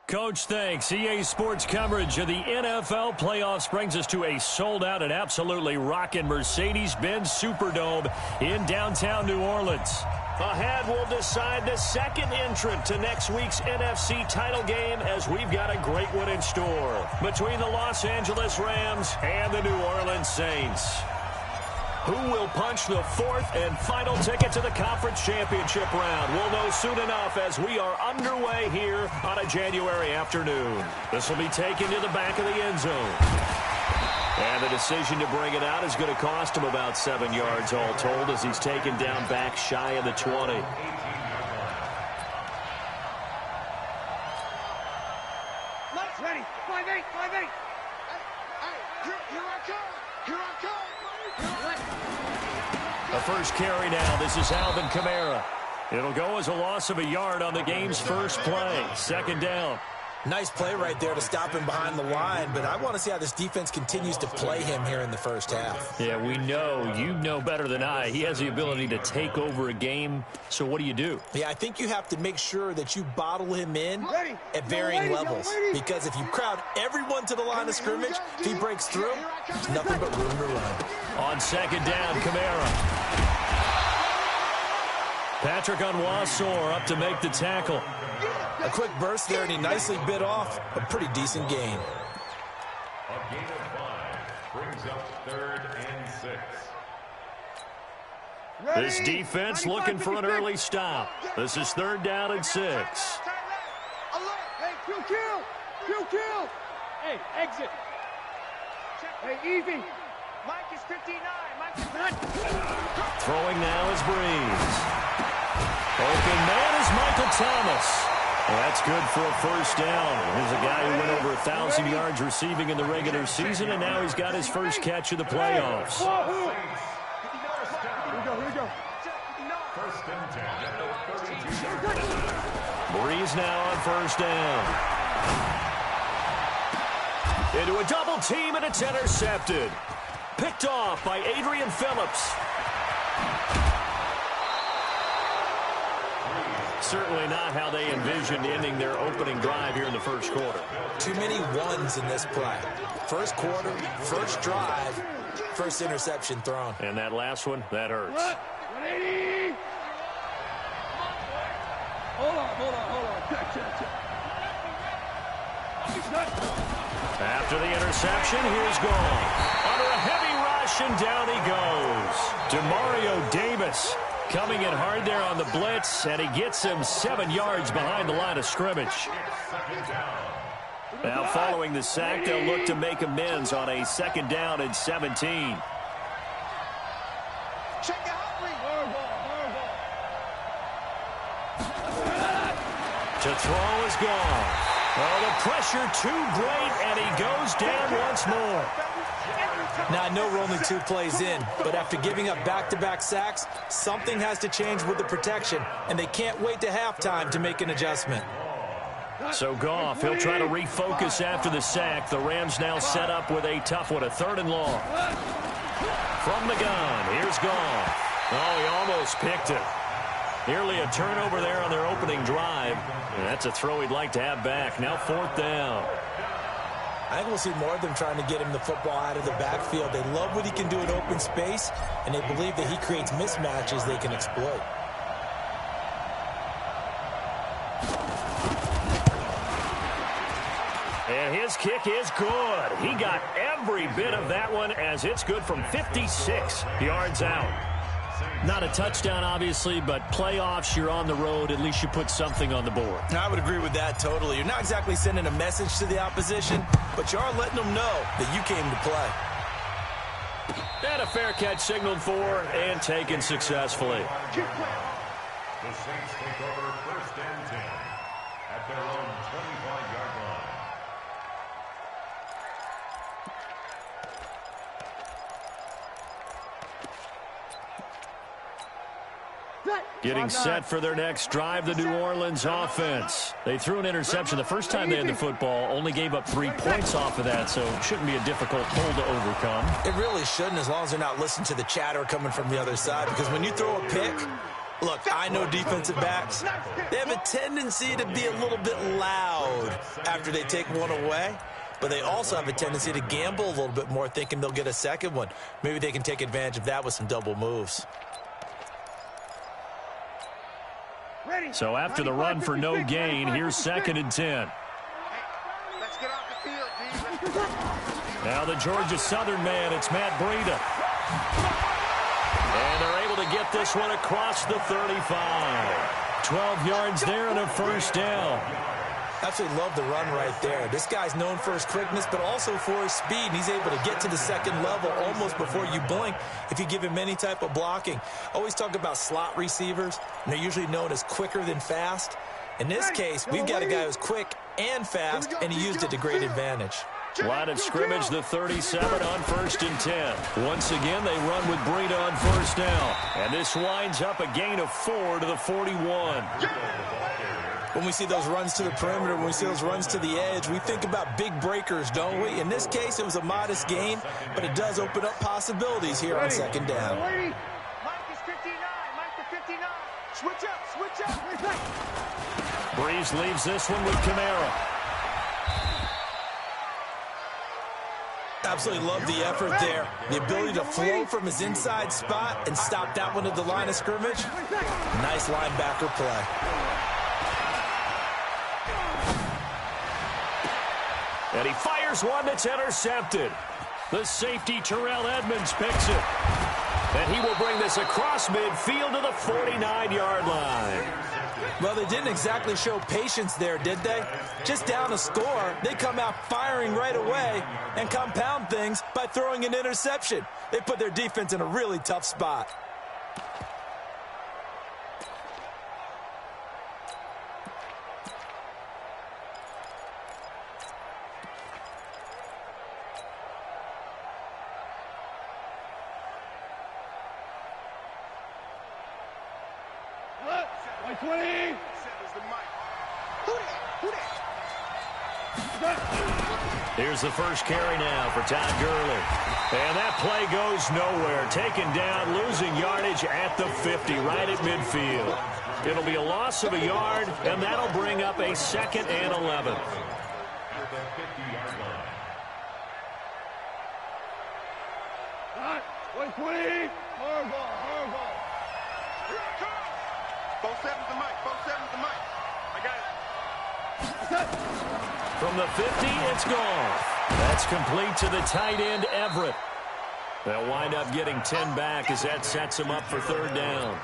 Coach, thanks. EA Sports coverage of the NFL playoffs brings us to a sold-out and absolutely rocking Mercedes-Benz Superdome in downtown New Orleans. Ahead, we'll decide the second entrant to next week's NFC title game as we've got a great one in store between the Los Angeles Rams and the New Orleans Saints. Who will punch the fourth and final ticket to the conference championship round? We'll know soon enough as we are underway here on a January afternoon. This will be taken to the back of the end zone. And the decision to bring it out is going to cost him about 7 yards all told as he's taken down back shy of the 20. Let's ready. 5-8, 5-8. Here I come. Here I come. The first carry now. This is Alvin Kamara. It'll go as a loss of a yard on the game's first play. Second down. Nice play right there to stop him behind the line, but I want to see how this defense continues to play him here in the first half. Yeah, we know. You know better than I. He has the ability to take over a game. So what do? Yeah, I think you have to make sure that you bottle him in at varying levels. Because if you crowd everyone to the line of scrimmage, if he breaks through, there's nothing but room to run. On second down, Kamara. Patrick Onwuasor up to make the tackle. A quick burst there, and he nicely bit off a pretty decent gain. A gain of 5 brings up 3rd and 6. This defense looking for an early stop. This is 3rd down and 6. Hey, kill. Hey, exit. Hey, easy. Mike is 59. Mike is not. Throwing now is Breeze. Open man is Michael Thomas. Well, that's good for a first down. Here's a guy who went over 1,000 yards receiving in the regular season, and now he's got his first catch of the playoffs. Here we go. First and 10 at the 32. Breeze now on first down. Into a double team, and it's intercepted. Picked off by Adrian Phillips. Certainly not how they envisioned ending their opening drive here in the first quarter. Too many ones in this play. First quarter, first drive, first interception thrown. And that last one, that hurts. 180. Hold on. Check. After the interception, here's gone. Under a heavy rush, and down he goes. Demario Davis coming in hard there on the blitz, and he gets him 7 yards behind the line of scrimmage. Now following the sack, they'll look to make amends on a 2nd down and 17. To throw is gone. Oh, the pressure too great, and he goes down once more. Now, I know we're only 2 plays in, but after giving up back-to-back sacks, something has to change with the protection, and they can't wait to halftime to make an adjustment. So Goff, he'll try to refocus after the sack. The Rams now set up with a tough one, a 3rd and long. From the gun, here's Goff. Oh, he almost picked it. Nearly a turnover there on their opening drive. And that's a throw he'd like to have back. Now 4th down. I think we'll see more of them trying to get him the football out of the backfield. They love what he can do in open space, and they believe that he creates mismatches they can exploit. And his kick is good. He got every bit of that one as it's good from 56 yards out. Not a touchdown, obviously, but playoffs, you're on the road. At least you put something on the board. I would agree with that totally. You're not exactly sending a message to the opposition, but you are letting them know that you came to play. And a fair catch signaled for and taken successfully. The Saints take over 1st and 10 at their own 25-yard line. Getting set for their next drive, the New Orleans offense. They threw an interception the first time they had the football, only gave up 3 points off of that, so it shouldn't be a difficult hole to overcome. It really shouldn't, as long as they're not listening to the chatter coming from the other side, because when you throw a pick, Look, I know defensive backs. They have a tendency to be a little bit loud after they take one away, but they also have a tendency to gamble a little bit more, thinking they'll get a second one. Maybe they can take advantage of that with some double moves. So after the run for no gain, here's 2nd and 10. Let's get off the field, D. Now the Georgia Southern man, it's Matt Breida. And they're able to get this one across the 35. 12 yards there and a first down. Absolutely love the run right there. This guy's known for his quickness, but also for his speed. And he's able to get to the second level almost before you blink if you give him any type of blocking. Always talk about slot receivers, and they're usually known as quicker than fast. In this case, we've got a guy who's quick and fast, and he used it to great advantage. Line of scrimmage, the 37 on 1st and 10. Once again, they run with Breida on first down. And this winds up a gain of 4 to the 41. When we see those runs to the perimeter, when we see those runs to the edge, we think about big breakers, don't we? In this case, it was a modest gain, but it does open up possibilities here on 2nd down. Mike is 59. Mike to 59. Switch up. Breeze leaves this one with Kamara. Absolutely love the effort there. The ability to flow from his inside spot and stop that one at the line of scrimmage. Nice linebacker play. And he fires one that's intercepted. The safety, Terrell Edmonds, picks it. And he will bring this across midfield to the 49-yard line. Well, they didn't exactly show patience there, did they? Just down a score, they come out firing right away and compound things by throwing an interception. They put their defense in a really tough spot. Here's the first carry now for Todd Gurley. And that play goes nowhere. Taken down, losing yardage at the 50, right at midfield. It'll be a loss of a yard, and that'll bring up a 2nd and 11. From the 50, it's gone. That's complete to the tight end, Everett. They'll wind up getting 10 back as that sets them up for 3rd down.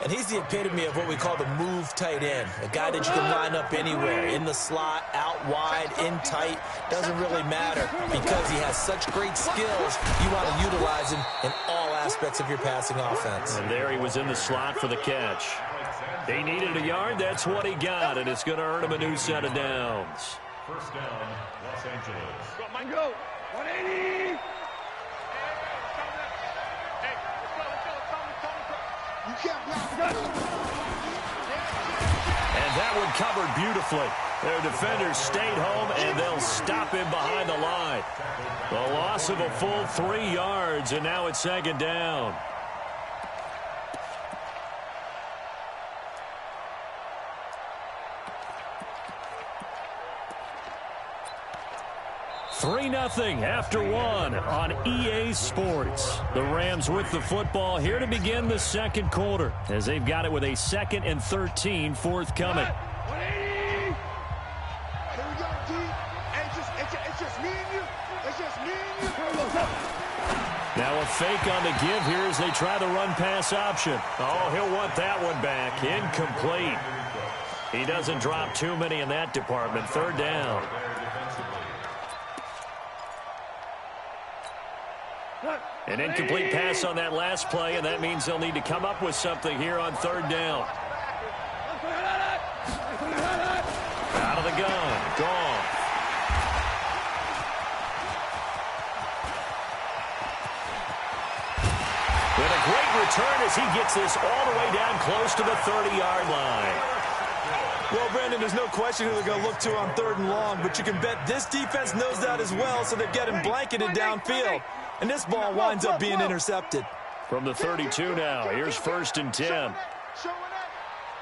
And he's the epitome of what we call the move tight end. A guy that you can line up anywhere, in the slot, out wide, in tight. Doesn't really matter because he has such great skills. You want to utilize him in all aspects of your passing offense. And there he was in the slot for the catch. He needed a yard. That's what he got, and it's going to earn him a new set of downs. First down, Los Angeles. Go. 180. And that one covered beautifully. Their defenders stayed home, and they'll stop him behind the line. The loss of a full 3 yards, and now it's 2nd down. Three 3-0 after 1 on EA Sports. The Rams with the football here to begin the 2nd quarter as they've got it with a 2nd and 13 forthcoming. 180. Here we go, D. It's just me and you. It's just me and you. Now a fake on the give here as they try the run-pass option. Oh, he'll want that one back. Incomplete. He doesn't drop too many in that department. 3rd down. An incomplete pass on that last play, and that means they'll need to come up with something here on 3rd down. Out of the gun. Gone. With a great return as he gets this all the way down close to the 30-yard line. Well, Brandon, there's no question who they're going to look to on 3rd and long, but you can bet this defense knows that as well, so they're getting blanketed downfield. And this ball winds up being intercepted. From the 32 now, here's 1st and 10. Showing up.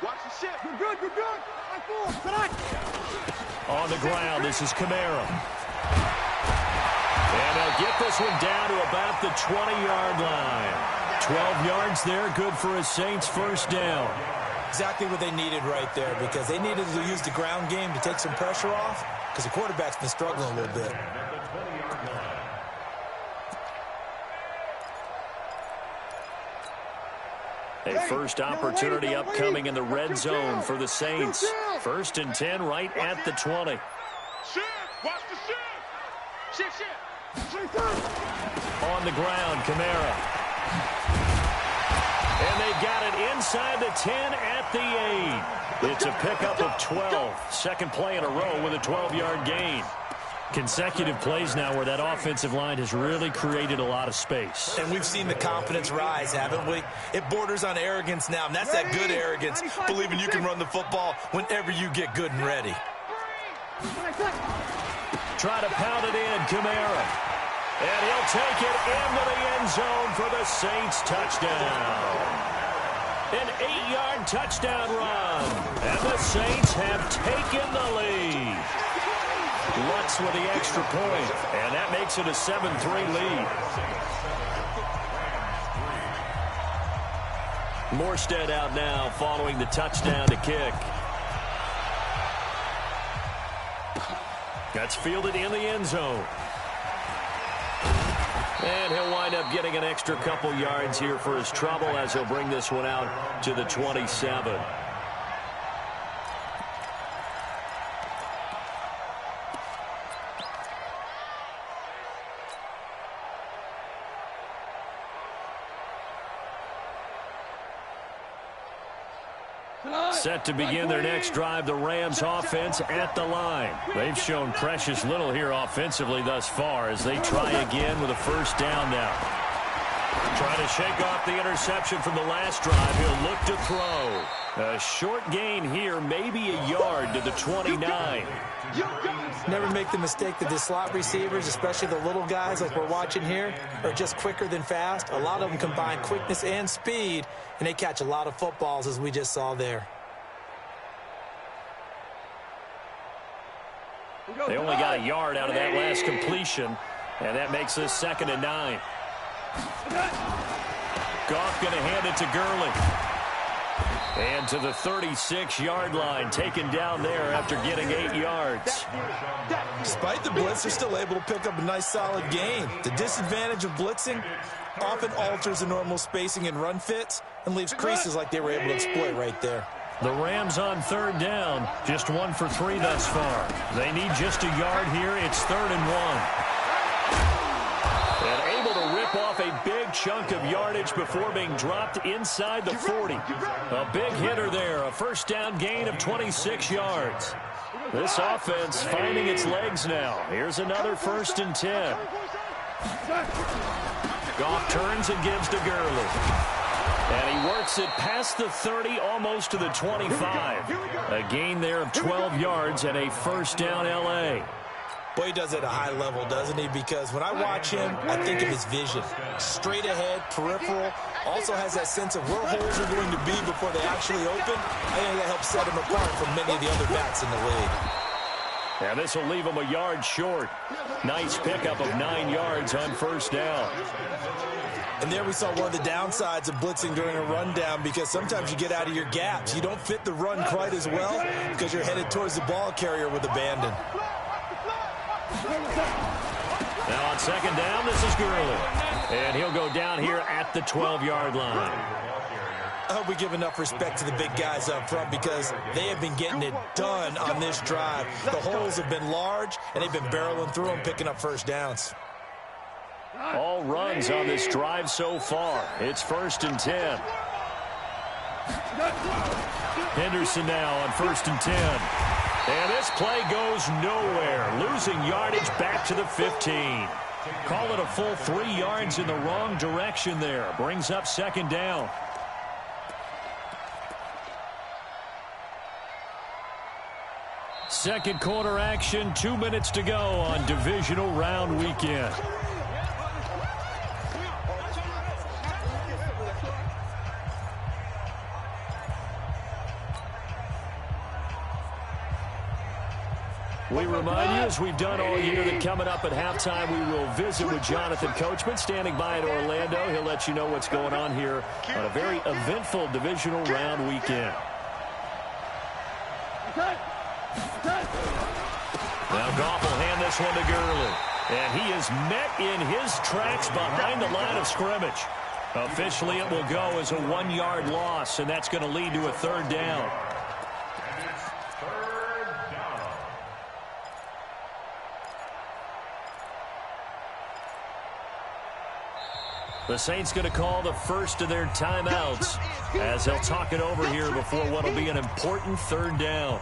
Watch the ship. You're good. You're good. On the ground, this is Kamara. And they'll get this one down to about the 20-yard line. 12 yards there, good for a Saints first down. Exactly what they needed right there, because they needed to use the ground game to take some pressure off, because the quarterback's been struggling a little bit. A first opportunity upcoming in the red zone for the Saints. 1st and 10 right at the 20. Ship. Watch the ship. Ship. On the ground, Kamara. And they got it inside the 10 at the 8. It's a pickup of 12. Second play in a row with a 12-yard gain. Consecutive plays now where that offensive line has really created a lot of space. And we've seen the confidence rise, haven't we? It borders on arrogance now, and that's that good arrogance, believing you can run the football whenever you get good and ready. Try to pound it in, Kamara. And he'll take it into the end zone for the Saints touchdown. An 8-yard touchdown run. And the Saints have taken the lead. Lutz with the extra point, and that makes it a 7-3 lead. Morstead out now following the touchdown to kick. That's fielded in the end zone. And he'll wind up getting an extra couple yards here for his trouble as he'll bring this one out to the 27. Set to begin their next drive, the Rams offense at the line. They've shown precious little here offensively thus far as they try again with a first down now. Trying to shake off the interception from the last drive. He'll look to throw. A short gain here, maybe a yard to the 29. Never make the mistake that the slot receivers, especially the little guys like we're watching here, are just quicker than fast. A lot of them combine quickness and speed, and they catch a lot of footballs, as we just saw there. They only got a yard out of that last completion, and that makes this 2nd and 9. Goff going to hand it to Gurley. And to the 36-yard line, taken down there after getting 8 yards. Despite the blitz, they're still able to pick up a nice solid gain. The disadvantage of blitzing often alters the normal spacing and run fits and leaves creases like they were able to exploit right there. The Rams on 3rd down, just 1 for 3 thus far. They need just a yard here. It's 3rd and 1. And able to rip off a big chunk of yardage before being dropped inside the 40. A big hitter there, a first down gain of 26 yards. This offense finding its legs now. Here's another 1st and 10. Goff turns and gives to Gurley. And he works it past the 30, almost to the 25. A gain there of 12 yards and a first down L.A. Boy, he does it at a high level, doesn't he? Because when I watch him, I think of his vision. Straight ahead, peripheral. Also has that sense of where holes are going to be before they actually open. I think that helps set him apart from many of the other backs in the league. And this will leave him a yard short. Nice pickup of 9 yards on first down. And there we saw one of the downsides of blitzing during a rundown, because sometimes you get out of your gaps. You don't fit the run quite as well because you're headed towards the ball carrier with abandon. Now on 2nd down, this is Gurley. And he'll go down here at the 12-yard line. I hope we give enough respect to the big guys up front, because they have been getting it done on this drive. The holes have been large, and they've been barreling through them, picking up first downs. All runs on this drive so far. It's 1st and 10. Henderson now on 1st and 10. And this play goes nowhere. Losing yardage back to the 15. Call it a full 3 yards in the wrong direction there. Brings up 2nd down. Second quarter action, 2 minutes to go on divisional round weekend. We remind you, as we've done all year, that coming up at halftime, we will visit with Jonathan Coachman, standing by in Orlando. He'll let you know what's going on here on a very eventful divisional round weekend. Now Goff will hand this one to Gurley. And he is met in his tracks behind the line of scrimmage. Officially, it will go as a 1-yard loss, and that's going to lead to a third down. The Saints going to call the first of their timeouts as they'll talk it over here before what will be an important third down.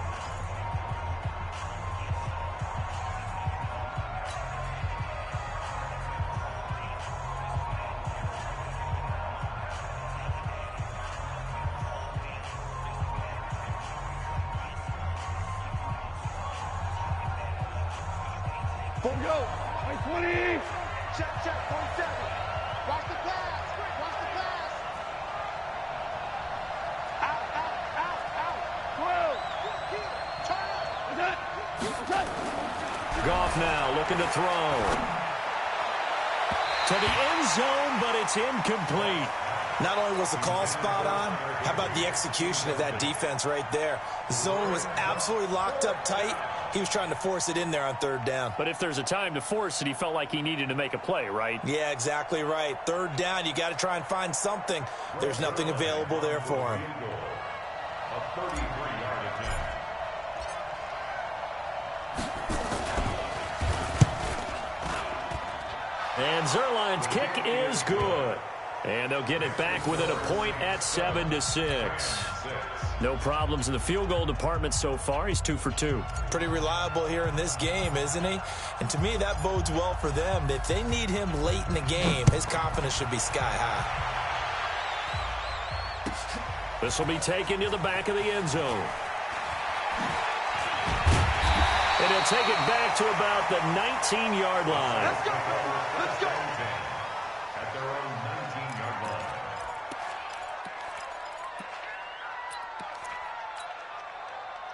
Boom, go. 20. Check, 47. Watch the pass. Watch the pass. Out. 12. Goff now looking to throw. To the end zone, but it's incomplete. Not only was the call spot on, how about the execution of that defense right there? The zone was absolutely locked up tight. He was trying to force it in there on third down. But if there's a time to force it, he felt like he needed to make a play, right? Yeah, exactly right. Third down, you got to try and find something. There's nothing available there for him. A 33-yard attempt. And Zerline's kick is good. And they'll get it back within a point at 7-6. No problems in the field goal department so far. He's 2 for 2. Pretty reliable here in this game, isn't he? And to me, that bodes well for them. If they need him late in the game, his confidence should be sky high. This will be taken to the back of the end zone. And he'll take it back to about the 19-yard line. Let's go. Let's go. At their own 19-yard line.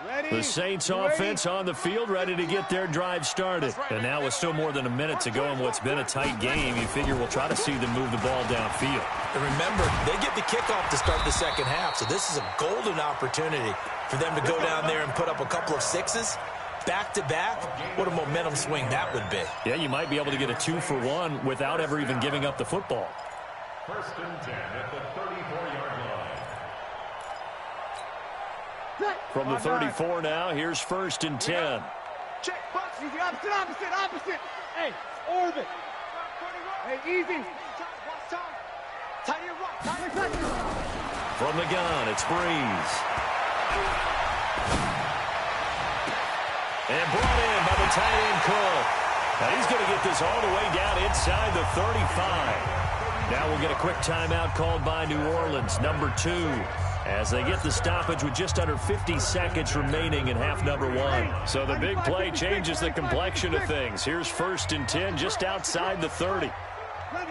Ready? The Saints offense on the field, ready to get their drive started. And now with still more than a minute to go in what's been a tight game, you figure we'll try to see them move the ball downfield. And remember, they get the kickoff to start the second half, so this is a golden opportunity for them to go down there and put up a couple of sixes. Back-to-back, what a momentum swing that would be. Yeah, you might be able to get a 2-for-1 without ever even giving up the football. First and 10 at the 34-yard line. From the 34 now, here's first and 10. Check, box. Easy, opposite. Hey, orbit. Hey, easy. Watch time. Tie your rock. From the gun, it's Breeze. And brought in by the tight end, Cook. Now he's going to get this all the way down inside the 35. Now we'll get a quick timeout called by New Orleans, number 2, as they get the stoppage with just under 50 seconds remaining in half number 1. So the big play changes the complexion of things. Here's first and 10 just outside the 30. 11.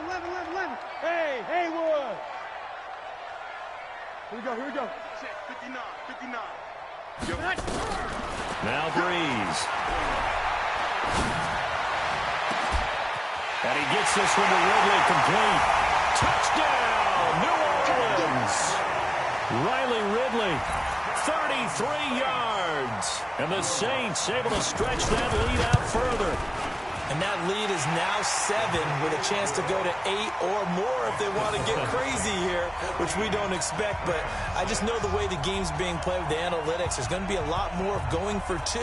Hey, Haywood. Here we go. Check, 59. Now Breeze. And he gets this one to Ridley complete. Touchdown, New Orleans. Riley Ridley, 33 yards. And the Saints able to stretch that lead out further. And that lead is now 7 with a chance to go to 8 or more if they want to get crazy here, which we don't expect. But I just know the way the game's being played with the analytics, there's going to be a lot more of going for 2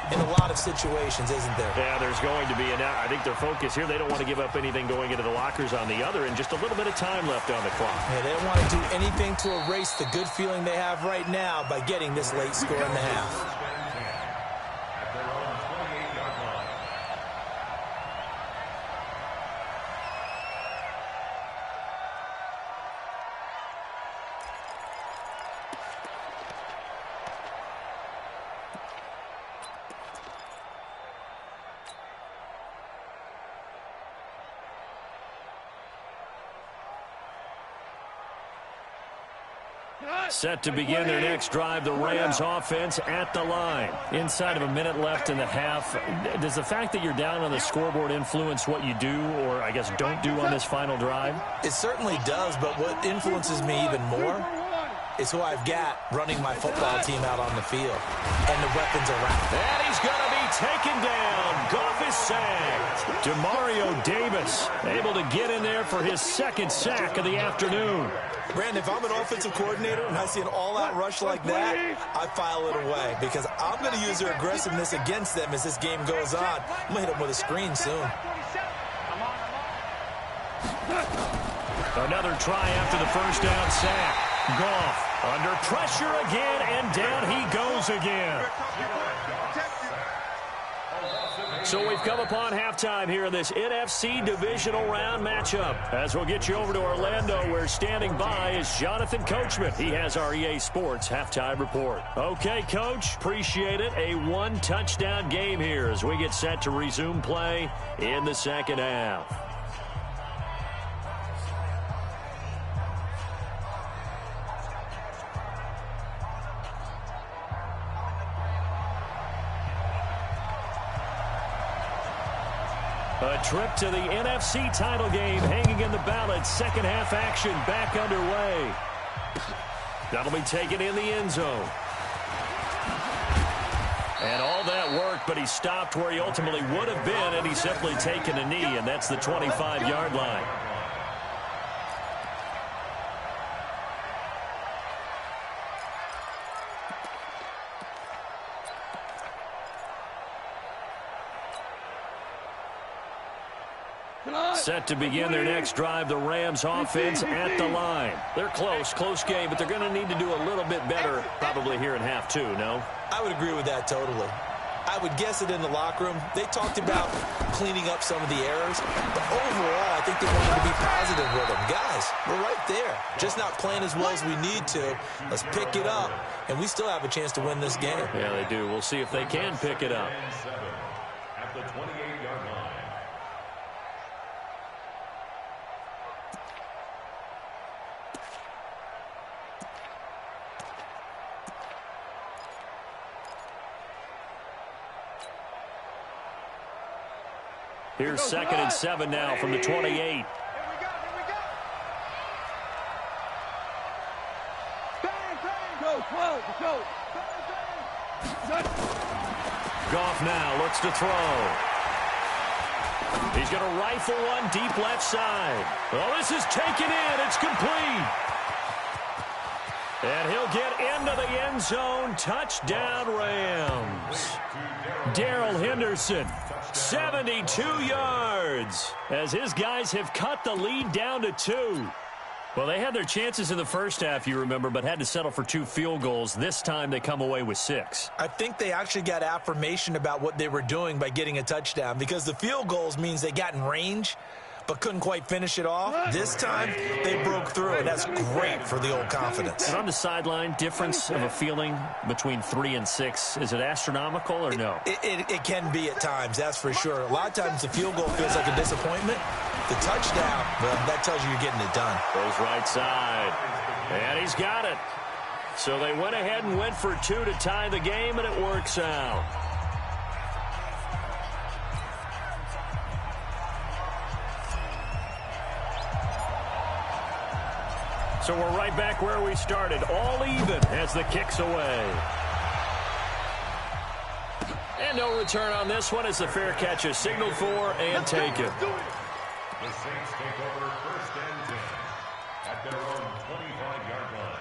in a lot of situations, isn't there? Yeah, there's going to be. And I think their focus here, they don't want to give up anything going into the lockers on the other, and just a little bit of time left on the clock. Yeah, they don't want to do anything to erase the good feeling they have right now by getting this late score in the half. At their own 28-yard line. Set to begin their next drive, the Rams offense at the line. Inside of a minute left in the half, does the fact that you're down on the scoreboard influence what you do, or I guess don't do on this final drive? It certainly does, but what influences me even more is who I've got running my football team out on the field and the weapons around. And he's going to be taken down. Goff is sacked. Demario Davis able to get in there for his second sack of the afternoon. Brandon, if I'm an offensive coordinator and I see an all-out rush like that, I file it away because I'm going to use their aggressiveness against them as this game goes on. I'm going to hit them with a screen soon. Another try after the first down sack. Goff under pressure again, and down he goes again. So we've come upon halftime here in this NFC divisional round matchup. As we'll get you over to Orlando, where standing by is Jonathan Coachman. He has our EA Sports halftime report. Okay, Coach, appreciate it. A one-touchdown game here as we get set to resume play in the second half. A trip to the NFC title game hanging in the balance. Second half action back underway. That'll be taken in the end zone. And all that work, but he stopped where he ultimately would have been, and he's simply taken a knee, and that's the 25-yard line. Set to begin their next drive, the Rams offense at the line. They're close game, but they're going to need to do a little bit better probably here in half two, no? I would agree with that totally. I would guess it in the locker room. They talked about cleaning up some of the errors, but overall, I think they wanted to be positive with them. Guys, we're right there. Just not playing as well as we need to. Let's pick it up, and we still have a chance to win this game. Yeah, they do. We'll see if they can pick it up. At the 28-yard line. Here's 2nd and 7 now from the 28. Here we go. Go. Goff now looks to throw. He's going to rifle one deep left side. Well, this is taken in. It's complete. And he'll get into the end zone. Touchdown, Rams. Darrell Henderson, 72 yards, as his guys have cut the lead down to 2. Well, they had their chances in the first half, you remember, but had to settle for 2 field goals. This time they come away with 6. I think they actually got affirmation about what they were doing by getting a touchdown, because the field goals means they got in range but couldn't quite finish it off. This time, they broke through, and that's great for the old confidence. And on the sideline, difference of a feeling between 3 and 6, is it astronomical or no? It can be at times, that's for sure. A lot of times the field goal feels like a disappointment. The touchdown, well, that tells you you're getting it done. Goes right side, and he's got it. So they went ahead and went for 2 to tie the game, and it works out. So we're right back where we started, all even as the kick's away. And no return on this one as the fair catch is signaled for and taken. The Saints take over 1st and 10 at their own 25-yard line.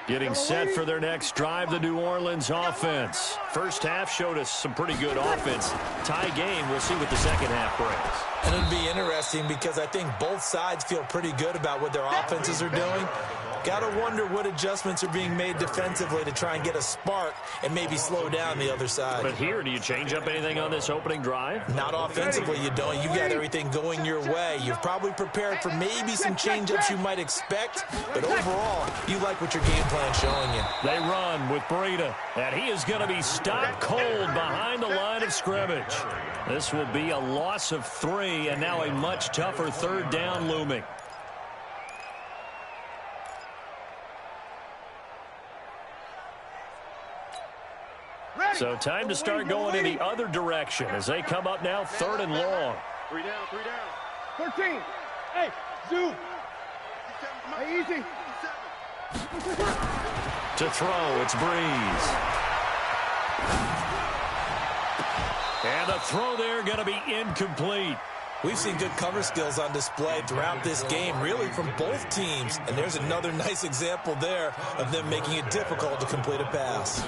Getting set for their next drive, the New Orleans offense. First half showed us some pretty good offense. Tie game, we'll see what the second half brings. And it'll be interesting because I think both sides feel pretty good about what their offenses are doing. Got to wonder what adjustments are being made defensively to try and get a spark and maybe slow down the other side. But here, do you change up anything on this opening drive? Not offensively, you don't. You got everything going your way. You've probably prepared for maybe some change-ups you might expect, but overall, you like what your game plan's showing you. They run with Breida, and he is going to be stopped cold behind the line of scrimmage. This will be a loss of 3, and now a much tougher 3rd down looming. So time to start going in the other direction as they come up now 3rd and long. 3 down, 3 down. 13. Hey, Zoo. Hey, easy. To throw, it's Breeze. And the throw there going to be incomplete. We've seen good cover skills on display throughout this game, really from both teams. And there's another nice example there of them making it difficult to complete a pass.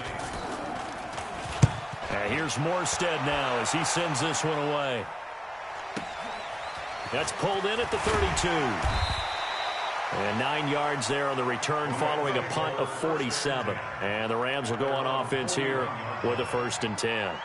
And here's Morstead now as he sends this one away. That's pulled in at the 32. And 9 yards there on the return following a punt of 47. And the Rams will go on offense here with a 1st and 10.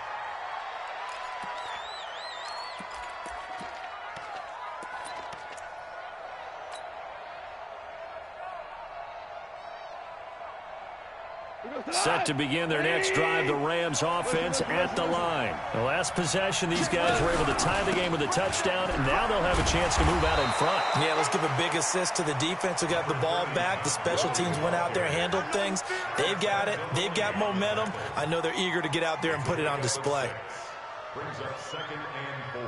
Set to begin their next drive, the Rams offense at the line. The last possession, these guys were able to tie the game with a touchdown, and now they'll have a chance to move out in front. Yeah, let's give a big assist to the defense who got the ball back. The special teams went out there, handled things. They've got it. They've got momentum. I know they're eager to get out there and put it on display. Brings up 2nd and 4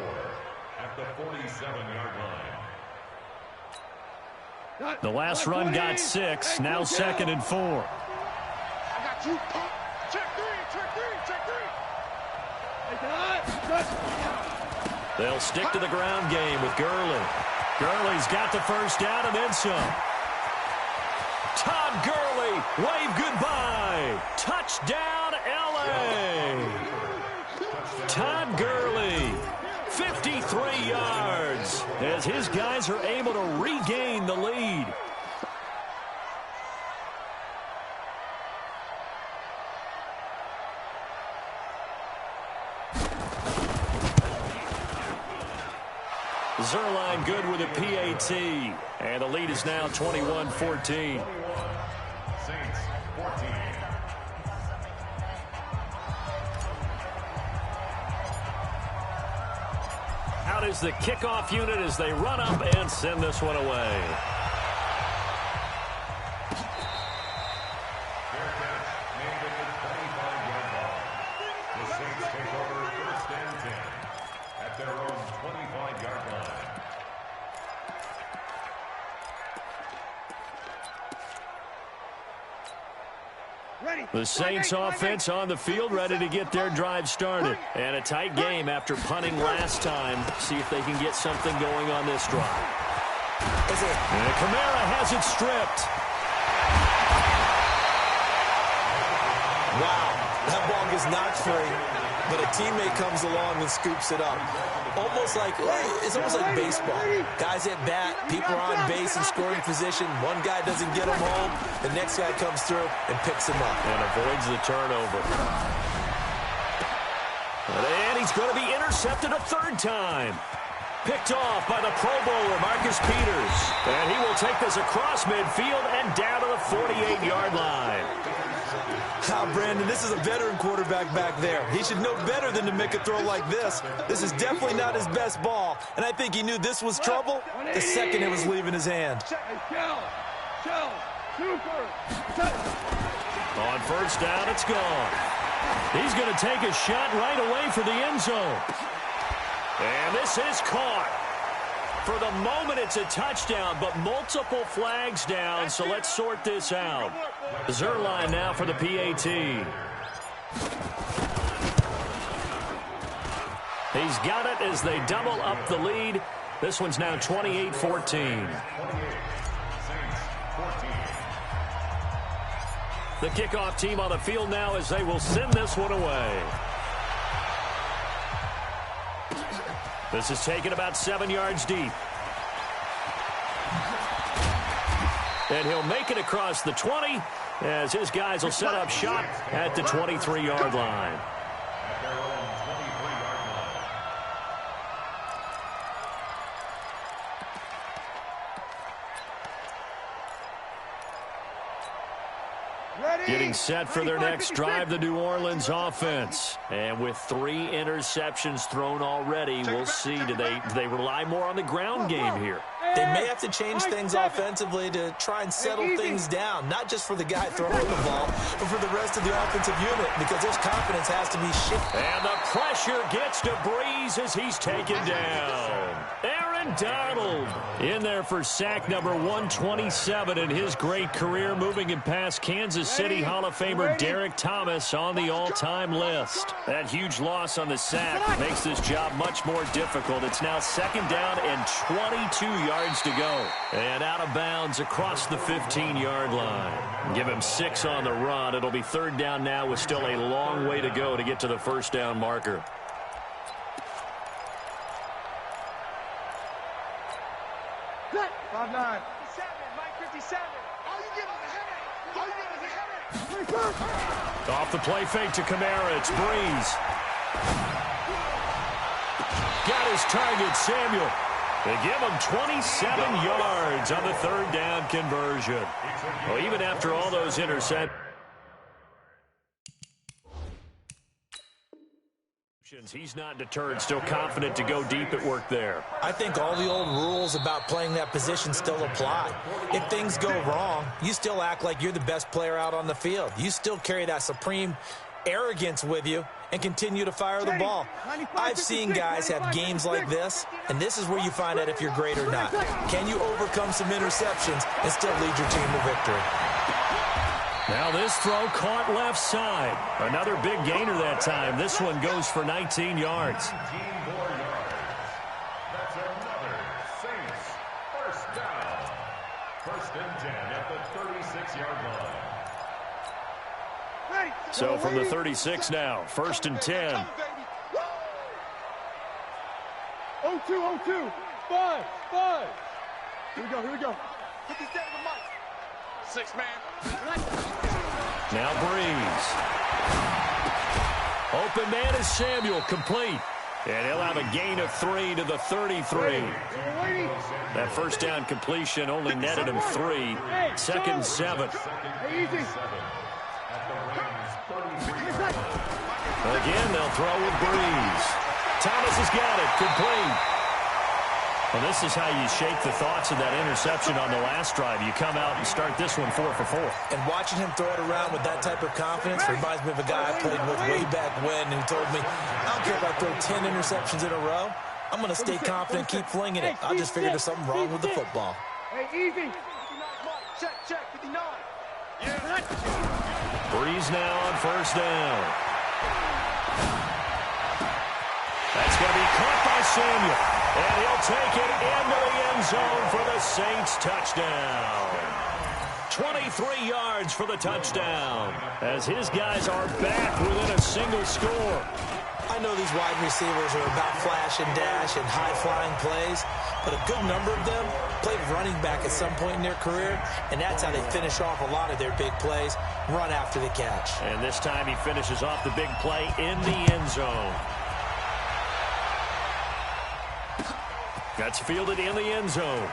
at the 47-yard line. The last run got 6, now 2nd and 4. Check 3, check 3, check 3. They'll stick to the ground game with Gurley. Gurley's got the 1st down and then some. Todd Gurley, wave goodbye. Touchdown, L.A. Todd Gurley, 53 yards as his guys are able to regain the lead. Zerline good with a PAT. And the lead is now 21-14. Saints 14. Out is the kickoff unit as they run up and send this one away. Fair catch made at the 25-yard line. The Saints take over 1st and 10 at their own 25-yard line. The Saints offense on the field ready to get their drive started. And a tight game after punting last time. See if they can get something going on this drive. And Kamara has it stripped. Wow, that ball gets knocked free, but a teammate comes along and scoops it up. It's almost like baseball. Guys at bat, people are on base in scoring position. One guy doesn't get him home. The next guy comes through and picks him up. And avoids the turnover. And he's going to be intercepted a 3rd time. Picked off by the Pro Bowler, Marcus Peters. And he will take this across midfield and down to the 48-yard line. Brandon, this is a veteran quarterback back there. He should know better than to make a throw like this. This is definitely not his best ball, and I think he knew this was trouble the second it was leaving his hand. On 1st down, it's gone. He's going to take a shot right away for the end zone. And this is caught. For the moment, it's a touchdown, but multiple flags down, so let's sort this out. Zerline now for the PAT. He's got it as they double up the lead. This one's now 28-14. The kickoff team on the field now as they will send this one away. This is taken about 7 yards deep. And he'll make it across the 20 as his guys will set up shop at the 23-yard line. Getting set for their next drive, the New Orleans offense. And with 3 interceptions thrown already, we'll see. Do they rely more on the ground game here? They may have to change things offensively to try and settle things down, not just for the guy throwing the ball, but for the rest of the offensive unit, because their confidence has to be shifted. And the pressure gets to Breeze as he's taken down. Aaron Donald in there for sack number 127 in his great career, moving him past Kansas City Hall of Famer Derek Thomas on the all-time list. That huge loss on the sack makes this job much more difficult. It's now 2nd down and 22 yards to go. And out of bounds across the 15-yard line. Give him 6 on the run. It'll be 3rd down now with still a long way to go to get to the 1st down marker. Cut. 5-9. 57, Mike 57. All you get is a headache. All you get is a headache. Off the play fake to Kamara. It's Breeze. Got his target, Samuel. They give him 27 yards on the 3rd down conversion. Well, even after all those interceptions, he's not deterred, still confident to go deep at work there. I think all the old rules about playing that position still apply. If things go wrong, you still act like you're the best player out on the field. You still carry that supreme arrogance with you and continue to fire the ball. I've seen guys have games like this, and this is where you find out if you're great or not. Can you overcome some interceptions and still lead your team to victory? Now this throw caught left side. Another big gainer that time. This one goes for 19 yards. 19 more yards. That's another Saints 1st down. 1st and 10 at the 36-yard line. So from the 36 now, 1st and 10. 0-2, 0-2. 5. Here we go. 57 to Mike. 6 man. Now Breeze. Open man is Samuel, complete. And he'll have a gain of 3 to the 33. That 1st down completion only netted him 3. 2nd and 7. Again, they'll throw with Breeze. Thomas has got it, complete. Well, this is how you shake the thoughts of that interception on the last drive. You come out and start this one 4 for 4. And watching him throw it around with that type of confidence reminds me of a guy I played with way back when who told me, I don't care if I throw 10 interceptions in a row. I'm going to stay confident, keep flinging it. I just figured there's something wrong with the football. Hey, easy. Check, 59. Breeze now on 1st down. That's going to be caught by Samuel. And he'll take it into the end zone for the Saints touchdown. 23 yards for the touchdown as his guys are back within a single score. I know these wide receivers are about flash and dash and high-flying plays, but a good number of them played running back at some point in their career, and that's how they finish off a lot of their big plays, run after the catch. And this time he finishes off the big play in the end zone. That's fielded in the end zone.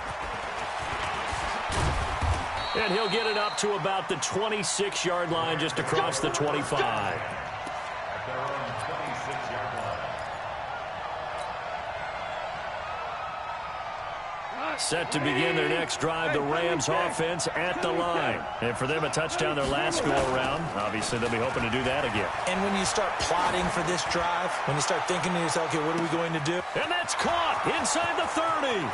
And he'll get it up to about the 26-yard line, just across the 25. At their own 26-yard line. Set to begin their next drive, the Rams offense at the line. And for them, a touchdown their last go-around. Obviously, they'll be hoping to do that again. And when you start plotting for this drive, when you start thinking to yourself, okay, what are we going to do? And that's caught inside the 30.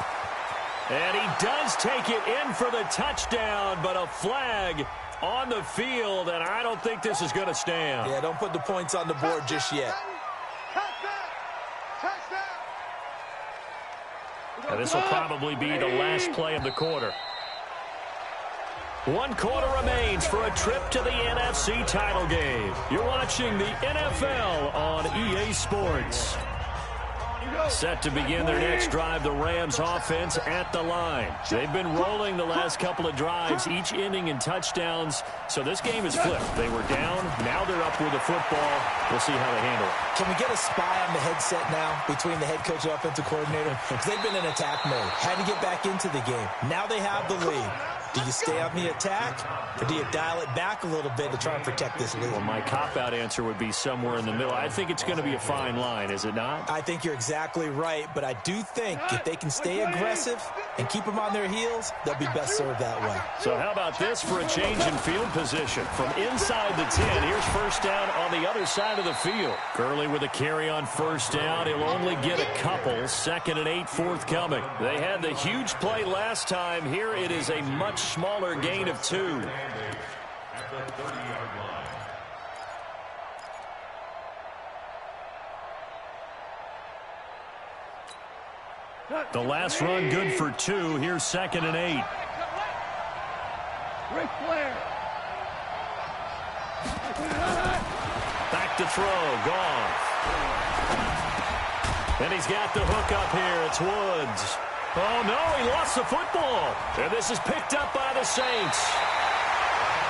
And he does take it in for the touchdown, but a flag on the field, and I don't think this is going to stand. Yeah, don't put the points on the board just yet. And this will probably be the last play of the quarter. 1 quarter remains for a trip to the NFC title game. You're watching the NFL on EA Sports. Set to begin their next drive, the Rams offense at the line. They've been rolling the last couple of drives, each ending in touchdowns. So this game is flipped. They were down. Now they're up with the football. We'll see how they handle it. Can we get a spy on the headset now between the head coach and offensive coordinator? Because they've been in attack mode. Had to get back into the game. Now they have the lead. Do you stay on the attack, or do you dial it back a little bit to try and protect this lead? Well, my cop-out answer would be somewhere in the middle. I think it's going to be a fine line, is it not? I think you're exactly right, but I do think if they can stay aggressive and keep them on their heels, they'll be best served that way. So how about this for a change in field position? From inside the 10, here's first down on the other side of the field. Gurley with a carry on first down. He'll only get a couple. 2nd and 8 forthcoming. They had the huge play last time. Here it is a much smaller gain of 2. At the 30-yard line. The last run good for 2. Here's 2nd and 8. Ric Flair. Back to throw. Goff. And he's got the hook up here. It's Woods. Oh, no, he lost the football. And this is picked up by the Saints.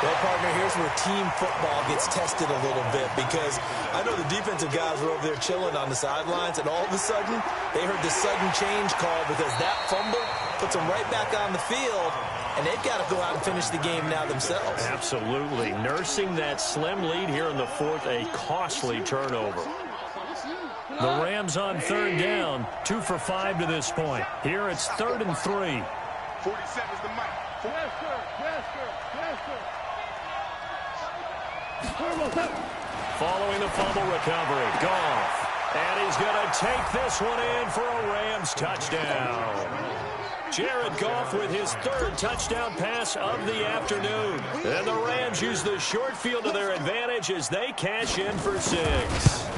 Well, partner, here's where team football gets tested a little bit, because I know the defensive guys were over there chilling on the sidelines, and all of a sudden, they heard the sudden change call because that fumble puts them right back on the field, and they've got to go out and finish the game now themselves. Absolutely. Nursing that slim lead here in the 4th, a costly turnover. The Rams on 3rd down, 2 for 5 to this point. Here it's 3rd and 3. 47's the mic. Following the fumble recovery, Goff. And he's going to take this one in for a Rams touchdown. Jared Goff with his 3rd touchdown pass of the afternoon. And the Rams use the short field to their advantage as they cash in for 6.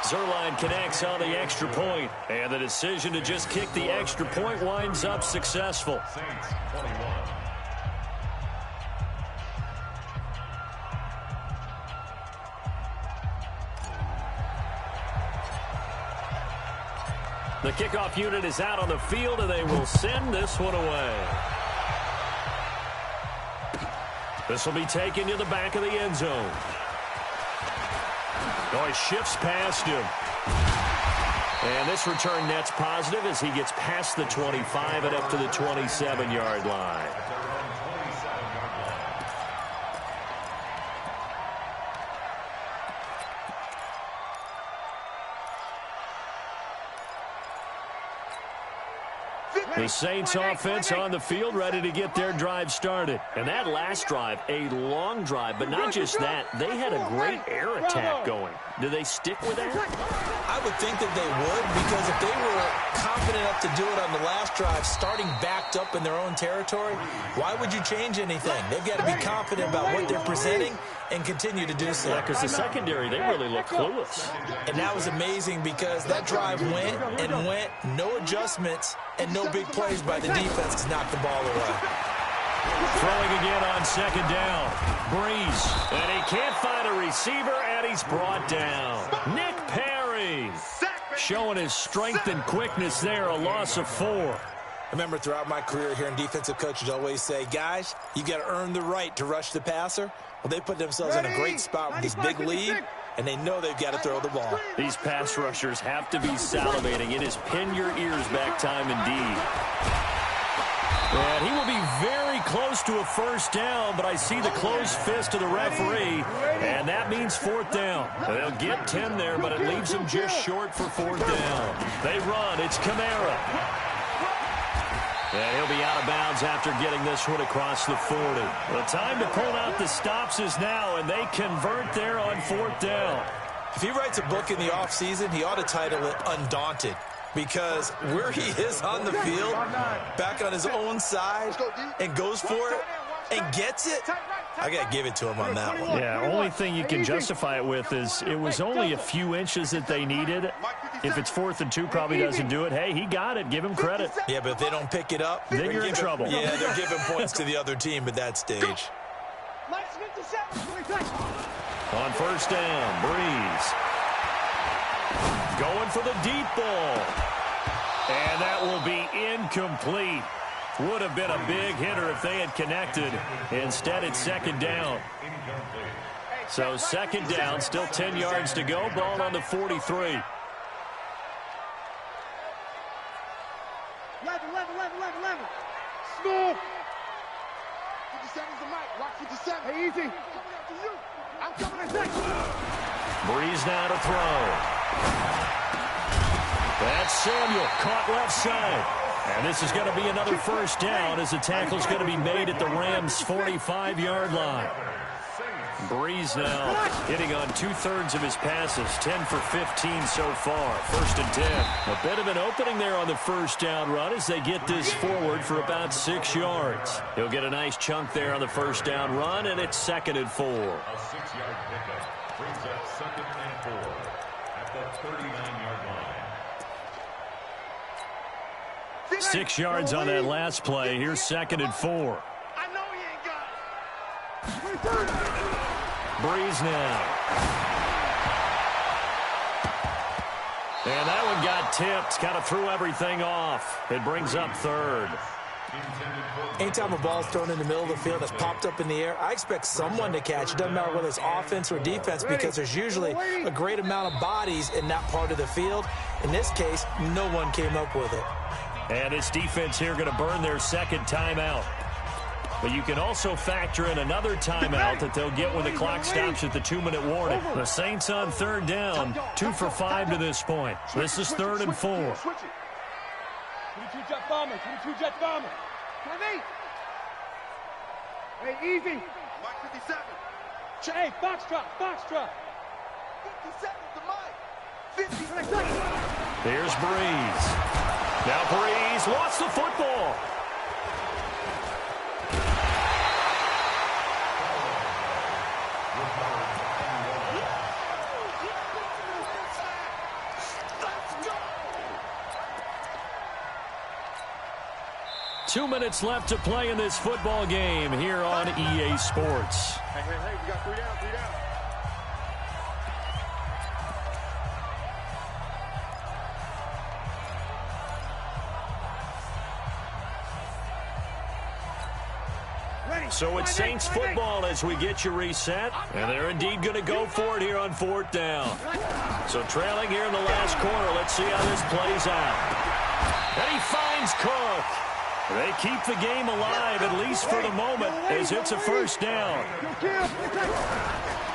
Zerline connects on the extra point, and the decision to just kick the extra point winds up successful. Saints 21. The kickoff unit is out on the field, and they will send this one away. This will be taken to the back of the end zone. Oh, he shifts past him. And this return net's positive as he gets past the 25 and up to the 27-yard line. The Saints offense on the field ready to get their drive started. And that last drive, a long drive, but not just that. They had a great air attack going. Do they stick with that? I would think that they would, because if they were confident enough to do it on the last drive, starting backed up in their own territory, why would you change anything? They've got to be confident about what they're presenting and continue to do so. Yeah, because the secondary, they really look clueless. And that was amazing because that drive went and went, no adjustments and no big plays by the defense to knock the ball away. Throwing again on 2nd down. Breeze. And he can't find a receiver, and he's brought down. Nick Perry showing his strength and quickness there, a loss of 4. I remember throughout my career hearing defensive coaches always say, guys, you got to earn the right to rush the passer. Well, they put themselves in a great spot with this big lead, and they know they've got to throw the ball. These pass rushers have to be salivating. It is pin your ears back time indeed. And he will be very close to a first down, but I see the closed fist of the referee, and that means 4th down. They'll get 10 there, but it leaves them just short for 4th down. They run. It's Kamara. And he'll be out of bounds after getting this one across the 40. The time to pull out the stops is now, and they convert there on 4th down. If he writes a book in the offseason, he ought to title it Undaunted, because where he is on the field, back on his own side, and goes for it and gets it, I got to give it to him on that one. Yeah, only thing you can justify it with is it was only a few inches that they needed. If it's 4th and 2, probably doesn't do it. Hey, he got it. Give him credit. Yeah, but if they don't pick it up, then you're in trouble. Yeah, they're giving points to the other team at that stage. On first down, Breeze. Going for the deep ball. And that will be incomplete. Would have been a big hitter if they had connected. Instead, it's 2nd down. So 2nd down, still 10 yards to go. Ball on the 43. 11. Smooth. Hey, easy. I'm coming after you. Breeze now to throw. That's Samuel, caught left side. And this is going to be another first down as the tackle's going to be made at the Rams' 45-yard line. Breeze now hitting on 2/3 of his passes, 10 for 15 so far. 1st and 10. A bit of an opening there on the first down run as they get this forward for about 6 yards. He'll get a nice chunk there on the first down run, and it's 2nd and 4. A 6-yard pickup brings up 2nd and 4 at the 39-yard line. 6 yards on that last play. Here's 2nd and 4. I know he ain't got it. Breeze now. And that one got tipped. Kind of threw everything off. It brings up 3rd. Anytime a ball's thrown in the middle of the field that's popped up in the air, I expect someone to catch. It doesn't matter whether it's offense or defense because there's usually a great amount of bodies in that part of the field. In this case, no one came up with it. And this defense here going to burn their 2nd timeout. But you can also factor in another timeout that they'll get when the clock stops at the 2-minute warning. The Saints on 3rd down, 2 for 5 to this point. This is 3rd and 4. 22 jet bomber, 22 jet bomber. 28. Hey, easy. Mark 57. Hey, Foxtrot, Foxtrot. 57 to Mike. 50. Here's Breeze. Now Breeze lost the football. Let's go. 2 minutes left to play in this football game here on EA Sports. Hey, we got 3 down, 3 down. So it's Saints football as we get you reset. And they're indeed going to go for it here on 4th down. So trailing here in the last quarter. Let's see how this plays out. And he finds Cook. They keep the game alive, at least for the moment, as it's a first down.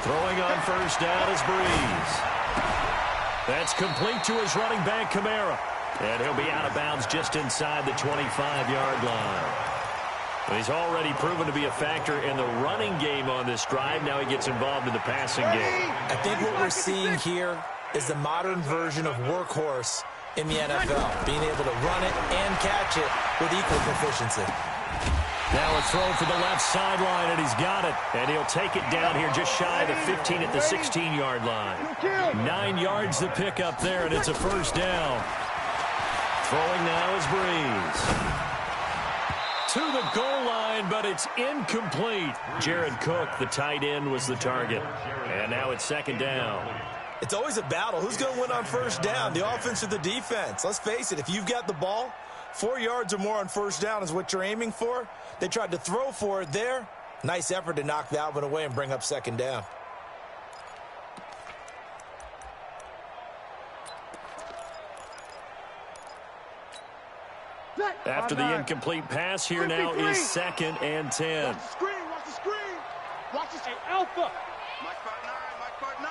Throwing on first down is Breeze. That's complete to his running back, Kamara. And he'll be out of bounds just inside the 25-yard line. He's already proven to be a factor in the running game on this drive. Now he gets involved in the passing game. I think what we're seeing here is the modern version of workhorse in the NFL, being able to run it and catch it with equal proficiency. Now a throw for the left sideline, and he's got it. And he'll take it down here just shy of the 15 at the 16-yard line. 9 yards to pick up there, and it's a first down. Throwing now is Breeze. To the goal line, but it's incomplete. Jared Cook, the tight end, was the target. And now it's 2nd down. It's always a battle. Who's going to win on first down, the offense or the defense? Let's face it, if you've got the ball, 4 yards or more on first down is what you're aiming for. They tried to throw for it there. Nice effort to knock that one away and bring up 2nd down. After the incomplete pass, here now is 2nd and 10. Watch the screen, watch the screen. Watch the screen. Alpha. Mike part 9.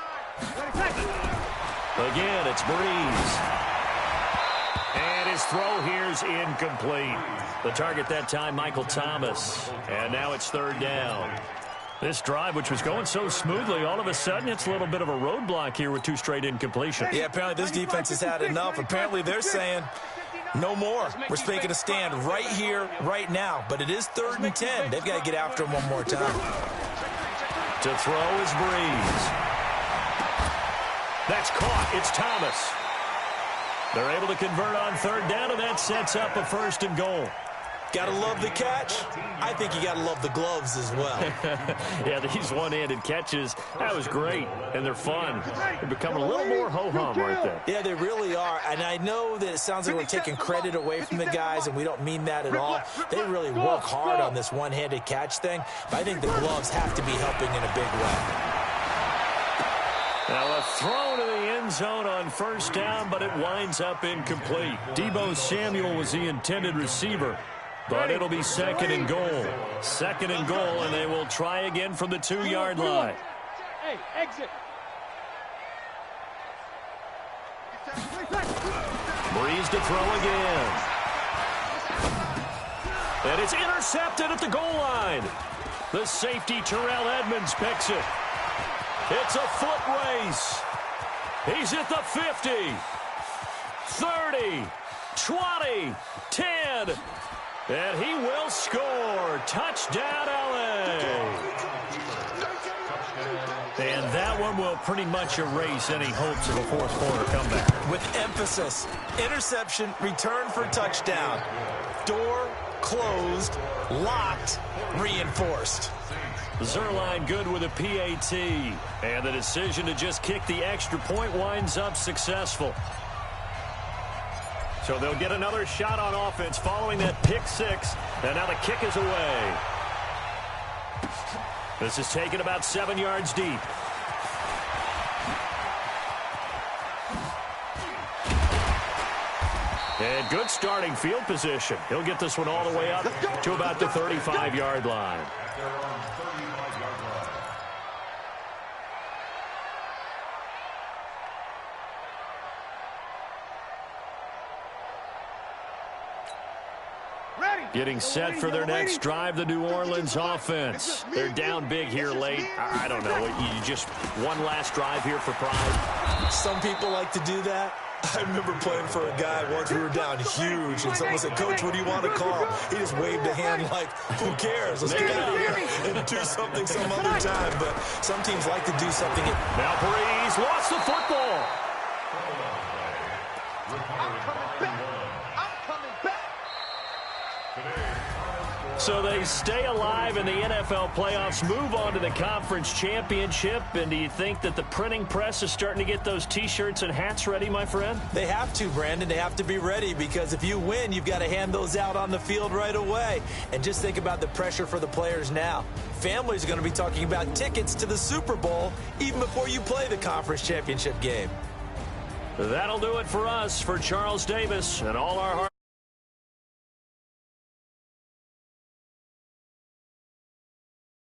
Again, it's Breeze. And his throw here's incomplete. The target that time, Michael Thomas. And now it's 3rd down. This drive, which was going so smoothly, all of a sudden it's a little bit of a roadblock here with 2 straight incompletions. Yeah, apparently this defense has had enough. Apparently they're saying no more. We're making a stand right here, right now. But it is 3rd and 10. They've got to get after him one more time. To throw is Breeze. That's caught. It's Thomas. They're able to convert on 3rd down, and that sets up a 1st and goal. Got to love the catch. I think you got to love the gloves as well. Yeah, these one-handed catches, that was great, and they're fun. They're becoming a little more ho-hum, aren't they? Yeah, they really are. And I know that it sounds like we're taking credit away from the guys, and we don't mean that at all. They really work hard on this one-handed catch thing, but I think the gloves have to be helping in a big way. Now a throw to the end zone on 1st down, but it winds up incomplete. Deebo Samuel was the intended receiver. But it'll be second and goal. Second and goal, and they will try again from the 2-yard line. Hey, exit. Breeze to throw again. And it's intercepted at the goal line. The safety, Terrell Edmonds, picks it. It's a foot race. He's at the 50, 30, 20, 10, and he will score. Touchdown, LA. And that one will pretty much erase any hopes of a fourth-quarter comeback. With emphasis, interception, return for touchdown. Door closed, locked, reinforced. Zerline good with a PAT. And the decision to just kick the extra point winds up successful. So they'll get another shot on offense following that pick six. And now the kick is away. This is taken about 7 yards deep. And good starting field position. He'll get this one all the way up to about the 35-yard line. Getting set for their next drive, the New Orleans offense. They're down big here late. I don't know. You just one last drive here for pride. Some people like to do that. I remember playing for a guy once. We were down huge, and someone said, "Coach, what do you want to call?" He just waved a hand like, "Who cares? Let's get out of here and do something some other time." But some teams like to do something. Now Breeze lost the football. So they stay alive in the NFL playoffs, move on to the conference championship. And do you think that the printing press is starting to get those T-shirts and hats ready, my friend? They have to, Brandon. They have to be ready because if you win, you've got to hand those out on the field right away. And just think about the pressure for the players now. Families are going to be talking about tickets to the Super Bowl even before you play the conference championship game. That'll do it for us. For Charles Davis and all our